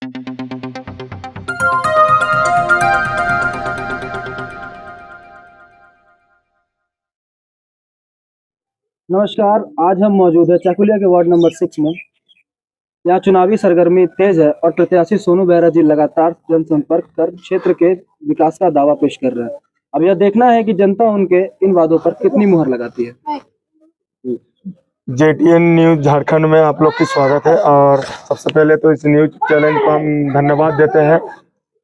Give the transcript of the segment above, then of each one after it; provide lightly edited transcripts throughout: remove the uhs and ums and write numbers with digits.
नमस्कार। आज हम मौजूद है चाकुलिया के वार्ड नंबर 6 में। यहाँ चुनावी सरगर्मी तेज है और प्रत्याशी सोनू बेहरा जी लगातार जनसंपर्क कर क्षेत्र के विकास का दावा पेश कर रहे हैं। अब यह देखना है कि जनता उनके इन वादों पर कितनी मुहर लगाती है। JTN न्यूज झारखंड में आप लोग की स्वागत है। और सबसे पहले तो इस न्यूज चैनल को हम धन्यवाद देते हैं।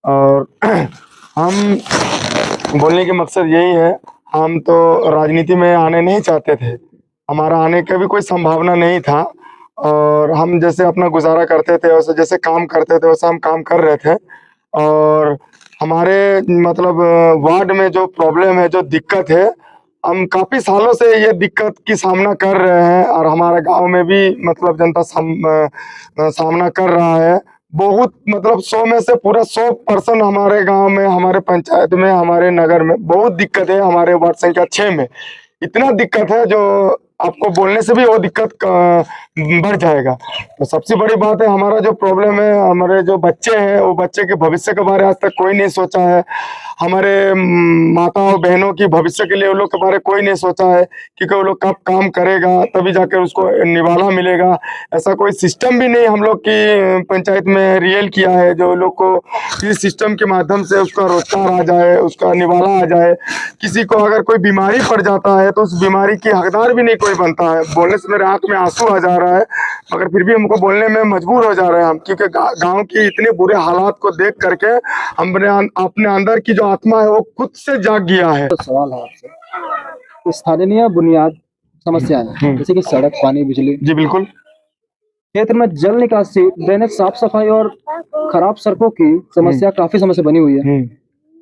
और हम बोलने के मकसद यही है, हम तो राजनीति में आने नहीं चाहते थे, हमारा आने का भी कोई संभावना नहीं था। और हम जैसे अपना गुजारा करते थे, वैसे जैसे काम करते थे वैसे हम काम कर रहे थे। और हमारे मतलब वार्ड में जो प्रॉब्लम है, जो दिक्कत है, हम काफी सालों से ये दिक्कत की सामना कर रहे हैं। और हमारे गांव में भी मतलब जनता सामना कर रहा है। बहुत मतलब 100 में से पूरा 100% हमारे गांव में, हमारे पंचायत में, हमारे नगर में बहुत दिक्कत है। हमारे वार्ड संख्या 6 में इतना दिक्कत है जो आपको बोलने से भी वो दिक्कत बढ़ जाएगा। तो सबसे बड़ी बात है, हमारा जो प्रॉब्लम है, हमारे जो बच्चे हैं, वो बच्चे के भविष्य के बारे में आज तक कोई नहीं सोचा है। हमारे माता और बहनों की भविष्य के लिए वो लोग के बारे में कोई नहीं सोचा है, क्योंकि वो लोग कब काम करेगा तभी जाकर उसको निवाला मिलेगा। ऐसा कोई सिस्टम भी नहीं हम लोग की पंचायत में रियल किया है जो लोग को इस सिस्टम के माध्यम से उसका रोजगार आ जाए, उसका निवाला आ जाए। किसी को अगर कोई बीमारी पड़ जाता है तो उस बीमारी की हकदार भी नहीं कोई बनता है। बोलने से मेरे आंख में आंसू आ जा रहा है, मगर फिर भी हमको बोलने में मजबूर हो जा रहे हैं हम, क्योंकि गांव की इतने बुरे हालात को देख करके हमने अपने अंदर की जो आत्मा है वो खुद से जाग गया है। तो सवाल है आपसे, स्थानीय बुनियाद समस्याएं जैसे कि सड़क, पानी, बिजली। जी बिल्कुल। क्षेत्र में जल निकासी, ड्रेनेज, साफ सफाई और खराब सड़कों की समस्या काफी समय से बनी हुई है।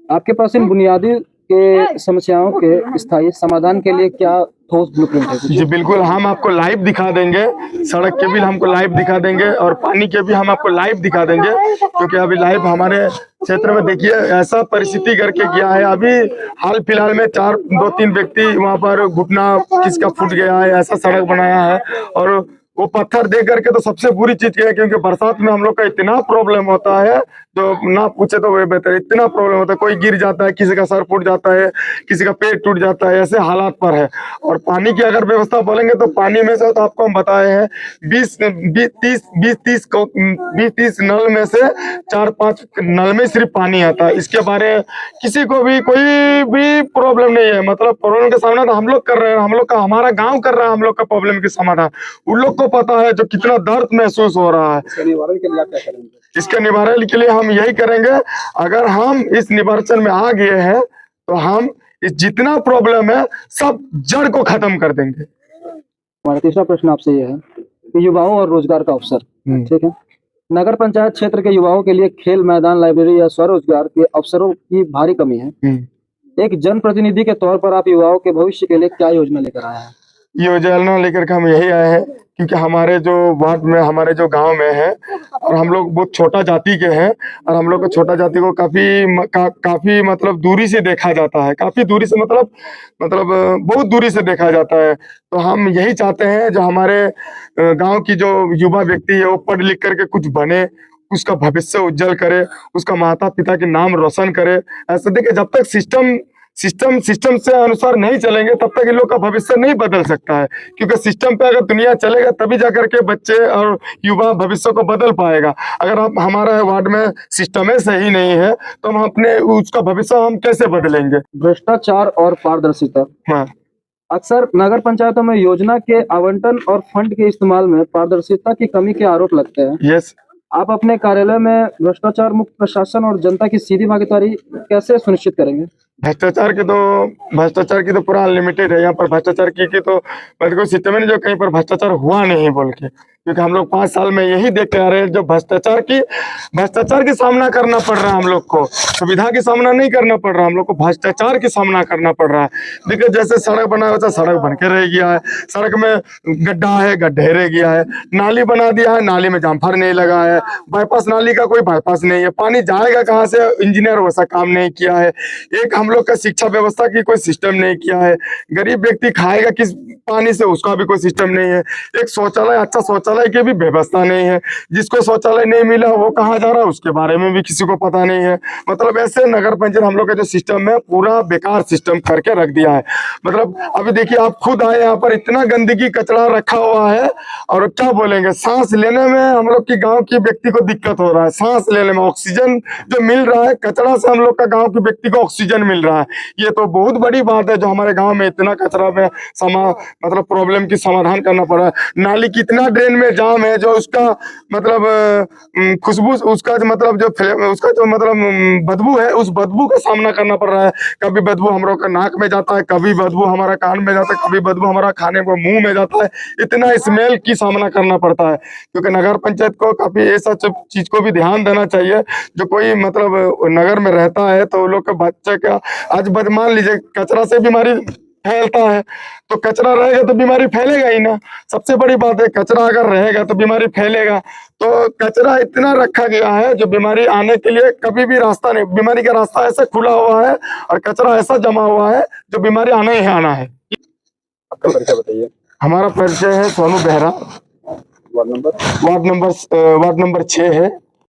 आपके पास इन बुनियादी के समस्याओं के स्थायी समाधान के लिए क्या ठोस ब्लूप्रिंट है? जी बिल्कुल, हम आपको लाइव दिखा देंगे। सड़क के भी हमको लाइव दिखा देंगे और पानी के भी हम आपको लाइव दिखा देंगे, क्योंकि अभी लाइव हमारे क्षेत्र में देखिए ऐसा परिस्थिति करके गया है। अभी हाल फिलहाल में 2-3 व्यक्ति वहां पर घुटना किसका फूट गया है, ऐसा सड़क बनाया है। और वो पत्थर दे करके तो सबसे बुरी चीज क्या है, क्योंकि बरसात में हम लोग का इतना प्रॉब्लम होता है जो ना पूछे तो वे बेहतर। इतना प्रॉब्लम होता है, कोई गिर जाता है, किसी का सर फूट जाता है, किसी का पेट टूट जाता है, ऐसे हालात पर है। और पानी की अगर व्यवस्था बोलेंगे तो पानी में से तो आपको हम बताए हैं 20-30 नल में से 4-5 नल में सिर्फ पानी आता है। इसके बारे किसी को भी कोई भी प्रॉब्लम नहीं है। मतलब प्रॉब्लम का सामना तो हम लोग कर रहे हैं, हम लोग का हमारा गांव कर रहा है हम लोग का प्रॉब्लम के समाधान। उन लोग को पता है जो कितना दर्द महसूस हो रहा है। इसके निवारण के लिए आप क्या करेंगे? इसके निवारण के लिए हम यही करेंगे, अगर हम इस निवारण में आ गए हैं तो हम इस जितना प्रॉब्लम है सब जड़ को खत्म कर देंगे। हमारा तीसरा प्रश्न आपसे यह है कि युवाओं और रोजगार का अवसर, ठीक है, नगर पंचायत क्षेत्र के युवाओं के लिए खेल मैदान, लाइब्रेरी या स्वरोजगार के अवसरों की भारी कमी है। एक जनप्रतिनिधि के तौर पर आप युवाओं के भविष्य के लिए क्या योजना लेकर आए हैं? योजना लेकर के हम यही आए हैं, क्योंकि हमारे जो वार्ड में, हमारे जो गांव में है, और हम लोग बहुत छोटा जाति के हैं, और हम लोग को छोटा जाति को काफी मतलब दूरी से देखा जाता है। काफी दूरी से मतलब बहुत दूरी से देखा जाता है। तो हम यही चाहते हैं जो हमारे गांव की जो युवा व्यक्ति है वो पढ़ लिख करके कुछ बने, उसका भविष्य उज्जवल करे, उसका माता पिता के नाम रोशन करे। ऐसा देखिए, जब तक सिस्टम से अनुसार नहीं चलेंगे तब तक इन लोग का भविष्य नहीं बदल सकता है। क्योंकि सिस्टम पे अगर दुनिया चलेगा तभी जाकर के बच्चे और युवा भविष्य को बदल पाएगा। अगर आप हमारा वार्ड में सिस्टम ही सही नहीं है तो हम अपने उसका भविष्य हम कैसे बदलेंगे? भ्रष्टाचार और पारदर्शिता। हाँ, अक्सर नगर पंचायतों में योजना के आवंटन और फंड के इस्तेमाल में पारदर्शिता की कमी के आरोप लगते हैं। यस। आप अपने कार्यालय में भ्रष्टाचार मुक्त प्रशासन और जनता की सीधी भागीदारी कैसे सुनिश्चित करेंगे? भ्रष्टाचार की तो पूरा अनलिमिटेड है यहाँ पर। भ्रष्टाचार की तो मतलब कोई सिस्टम नहीं जो कहीं पर भ्रष्टाचार हुआ नहीं बोल के, क्योंकि हम लोग 5 साल में यही देखते आ रहे हैं जो भ्रष्टाचार की सामना करना पड़ रहा है हम लोग को। सुविधा की सामना नहीं करना पड़ रहा, हम लोग को भ्रष्टाचार की सामना करना पड़ रहा है। देखिए, जैसे सड़क बना हुआ था, सड़क बन के रह गया है, सड़क में गड्ढा है, गड्ढे रह गया है, नाली बना दिया है, नाली में जामफर नहीं लगा है, बाईपास नाली का कोई बाईपास नहीं है, पानी जाएगा कहाँ से, इंजीनियर वैसा काम नहीं किया है। एक हम लोग का शिक्षा व्यवस्था की कोई सिस्टम नहीं किया है। गरीब व्यक्ति खाएगा किस पानी से, उसका भी कोई सिस्टम नहीं है। एक शौचालय, अच्छा शौचालय शौचालय की भी व्यवस्था नहीं है। जिसको शौचालय नहीं मिला वो कहाँ जा रहा है उसके बारे में भी किसी को पता नहीं है। मतलब ऐसे नगर पंचायत हम लोग का जो सिस्टम है पूरा बेकार सिस्टम करके रख दिया है। मतलब अभी देखिए आप खुद आए यहाँ पर इतना गंदगी कचरा रखा हुआ है और क्या बोलेंगे, सांस लेने में हम लोग की गाँव की व्यक्ति को दिक्कत हो रहा है। सांस लेने में ऑक्सीजन जो मिल रहा है कचरा से हम लोग का गाँव के व्यक्ति को ऑक्सीजन मिल रहा है। ये तो बहुत बड़ी बात है जो हमारे गाँव में इतना कचरा में मतलब प्रॉब्लम की समाधान करना पड़ा है। नाली कितना ड्रेन में जाम है जो उसका मतलब खुशबू उसका जो मतलब जो उसका जो मतलब बदबू है उस बदबू का सामना करना पड़ रहा है। कभी बदबू हम लोग का नाक में जाता है, कभी बदबू हमारा कान में जाता है, कभी बदबू हमारा खाने को मुंह में जाता है। इतना स्मेल की सामना करना पड़ता है क्योंकि नगर पंचायत को काफी ऐसा चीज को भी ध्यान देना चाहिए। जो कोई मतलब नगर में रहता है तो वो लोग का बच्चे का आज मान लीजिए कचरा से बीमारी फैलता है तो कचरा रहेगा तो बीमारी फैलेगा ही ना। सबसे बड़ी बात है कचरा अगर रहेगा तो बीमारी फैलेगा। तो कचरा इतना रखा गया है जो बीमारी आने के लिए कभी भी रास्ता नहीं, बीमारी का रास्ता ऐसा खुला हुआ है और कचरा ऐसा जमा हुआ है जो बीमारी आना ही आना है। आपका परिचय बताइए। हमारा परिचय है सोनू बेहरा, वार्ड नंबर 6 है।